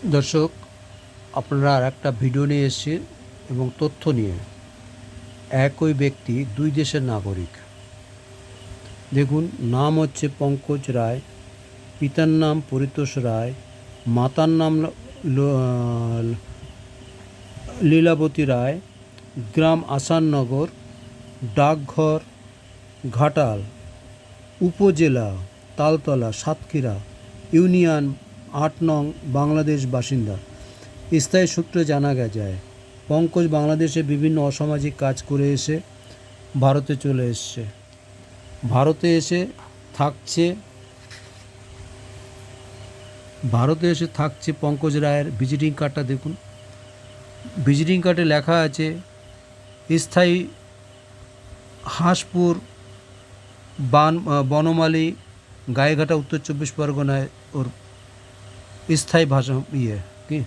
দর্শক, আপনারা আর একটা ভিডিও নিয়ে এসেছি এবং তথ্য নিয়ে। একই ব্যক্তি দুই দেশের নাগরিক। দেখুন, নাম হচ্ছে পঙ্কজ রায়, পিতার নাম পরিতোষ রায়, মাতার নাম লীলাবতী রায়, গ্রাম আসাননগর, ডাকঘর ঘাটাল, উপজেলা তালতলা, সাতক্ষীরা, ইউনিয়ন ৮ নং, বাংলাদেশ বাসিন্দা। স্থায়ী সূত্রে জানা যায় পঙ্কজ বাংলাদেশে বিভিন্ন অসামাজিক কাজ করে এসে ভারতে চলে এসছে। ভারতে এসে থাকছে পঙ্কজ রায়ের ভিজিটিং কার্ডটা দেখুন। ভিজিটিং কার্ডে লেখা আছে স্থায়ী হাঁসপুর, বনমালী, গায়েঘাটা, উত্তর ২৪ পরগনায় ওর স্থায়ী ভাষা কি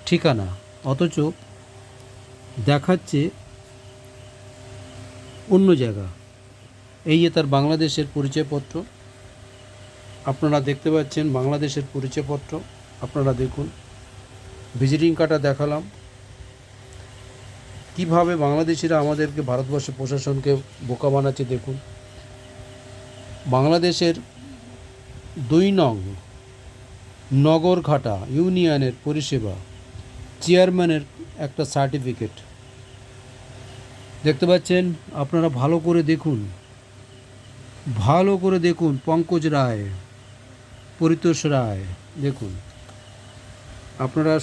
ঠিকানা, অথচ দেখাচ্ছে অন্য জায়গা। এই যে তার বাংলাদেশের পরিচয়পত্র, আপনারা দেখতে পাচ্ছেন বাংলাদেশের পরিচয়পত্র। আপনারা দেখুন, ভিজিটিং কার্ডটা দেখালাম। কিভাবে বাংলাদেশিরা আমাদেরকে, ভারতবর্ষের প্রশাসনকে বোকা বানাচ্ছে দেখুন। বাংলাদেশের ২ নং নগরঘাটা ইউনিয়নের পরিষেবা চেয়ারম্যানের একটা সার্টিফিকেট দেখতে পাচ্ছেন। আপনারা ভালো করে দেখুন, পঙ্কজ রায়, পরিতোষ রায়, দেখুন, আপনারা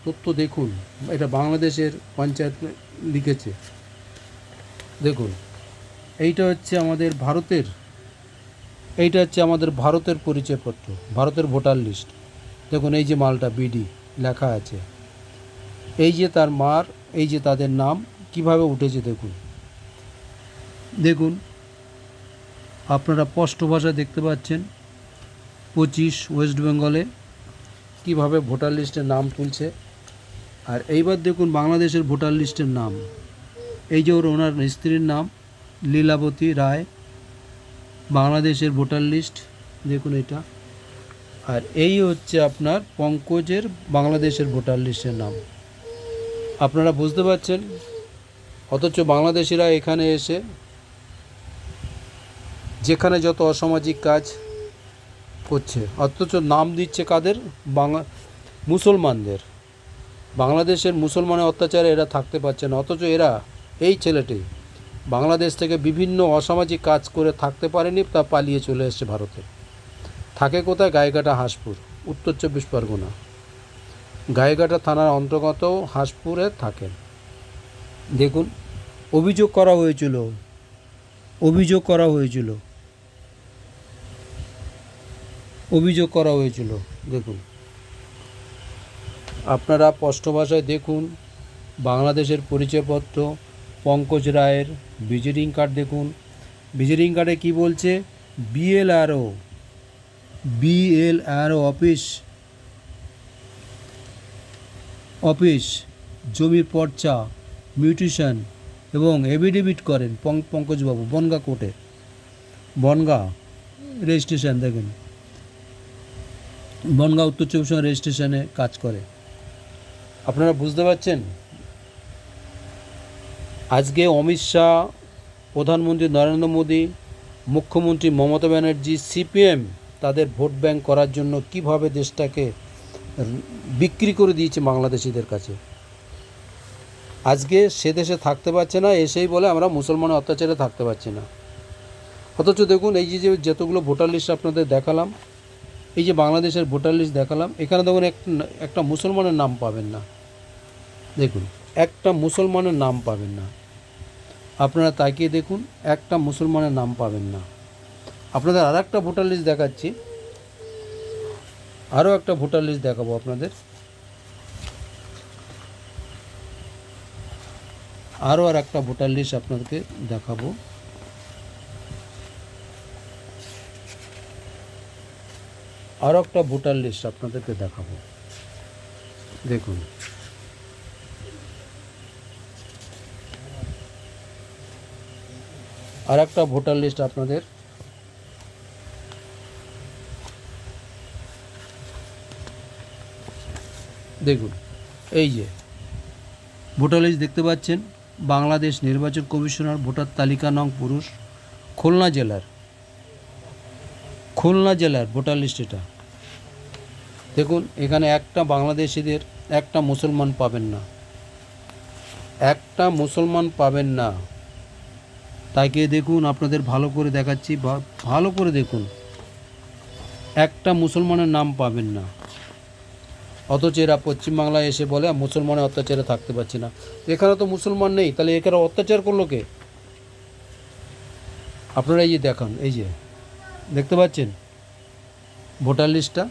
তথ্য দেখুন। এটা বাংলাদেশের পঞ্চায়েত লিখেছে। দেখুন, এইটা হচ্ছে আমাদের ভারতের পরিচয়পত্র, ভারতের ভোটার লিস্ট। দেখুন, এই যে মালটা বিডি লেখা আছে, এই যে তার মার, এই যে তাদের নাম কিভাবে উঠেছে দেখুন। আপনারা স্পষ্ট ভাষায় দেখতে পাচ্ছেন 25 ওয়েস্ট বেঙ্গলে কীভাবে ভোটার লিস্টের নাম তুলছে। আর এইবার দেখুন বাংলাদেশের ভোটার লিস্টের নাম, এই যে ওনার স্ত্রীর নাম লীলাবতী রায়, বাংলাদেশের ভোটার লিস্ট দেখুন এটা। আর এই হচ্ছে আপনার পঙ্কজের বাংলাদেশের ভোটার লিস্টের নাম। আপনারা বুঝতে পারছেন। অথচ বাংলাদেশিরা এখানে এসে যেখানে যত অসামাজিক কাজ করছে, অথচ নাম দিচ্ছে কাদের? মুসলমানদের। বাংলাদেশের মুসলমানের অত্যাচারে এরা থাকতে পারছে না, অথচ এই ছেলেটি বাংলাদেশ থেকে বিভিন্ন অসামাজিক কাজ করে থাকতে পারেনি, তা পালিয়ে চলে এসেছে ভারতে। থাকে কোথায়? গায়েঘাটা, হাঁসপুর, উত্তর ২৪ পরগনা। গায়েঘাটা থানার অন্তর্গত হাঁসপুরে থাকেন। দেখুন, অভিযোগ করা হয়েছিল। দেখুন, আপনারা স্পষ্ট ভাষায় দেখুন বাংলাদেশের পরিচয়পত্র, পঙ্কজ রায়ের ভিজিটিং কার্ড দেখুন। ভিজিটিং কার্ডে কী বলছে? বিএলআরও অফিস জমির পর্চা, মিউটেশন এবং এফিডেভিট করেন পঙ্কজবাবু বনগাঁ কোর্টে, বনগাঁ রেজিস্ট্রেশন। দেখেন, বনগাঁ উত্তর ২৪ পরগনা রেজিস্ট্রেশনে কাজ করে। আপনারা বুঝতে পারছেন। আজকে অমিত শাহ, প্রধানমন্ত্রী নরেন্দ্র মোদী, মুখ্যমন্ত্রী মমতা ব্যানার্জি, সিপিএম তাদের ভোট ব্যাংক করার জন্য কিভাবে দেশটাকে বিক্রি করে দিয়েছে বাংলাদেশিদের কাছে। আজকে সে দেশে থাকতে পারছে না, এসেই বলে আমরা মুসলমানের অত্যাচারে থাকতে পারছি না। অথচ দেখুন, এই যে যতগুলো ভোটার লিস্ট আপনাদের দেখালাম, এই যে বাংলাদেশের ভোটার লিস্ট দেখালাম, এখানে দেখুন একটা মুসলমানের নাম পাবেন না। দেখুন, একটা মুসলমানের নাম পাবেন না। আপনারা তাকিয়ে দেখুন, একটা মুসলমানের নাম পাবেন না। আপনাদের আর একটা ভোটার লিস্ট দেখাচ্ছি, আরও একটা ভোটার লিস্ট দেখাবো আপনাদের। আরও একটা ভোটার লিস্ট আপনাদেরকে দেখাবো। আরও একটা ভোটার লিস্ট আপনাদেরকে দেখাবো। দেখুন, আর একটা ভোটার লিস্ট আপনাদের দেখুন এই যে ভোটার লিস্ট দেখতে পাচ্ছেন, বাংলাদেশ নির্বাচন কমিশনার ভোটার তালিকা নং পুরুষ, খুলনা জেলার ভোটার লিস্ট এটা। দেখুন এখানে একটা বাংলাদেশিদের একটা মুসলমান পাবেন না, একটা মুসলমান পাবেন না। তাইকে দেখুন, আপনাদের ভালো করে দেখাচ্ছি, ভালো করে দেখুন, একটা মুসলমানের নাম পাবেন না। অথচ এরা পশ্চিমবাংলায় এসে বলে মুসলমানের অত্যাচারে থাকতে পারছি না। এখানে তো মুসলমান নেই, তাহলে এখানে অত্যাচার করলো কে? আপনারা এই যে দেখান, এই যে দেখতে পাচ্ছেন ভোটার লিস্টটা।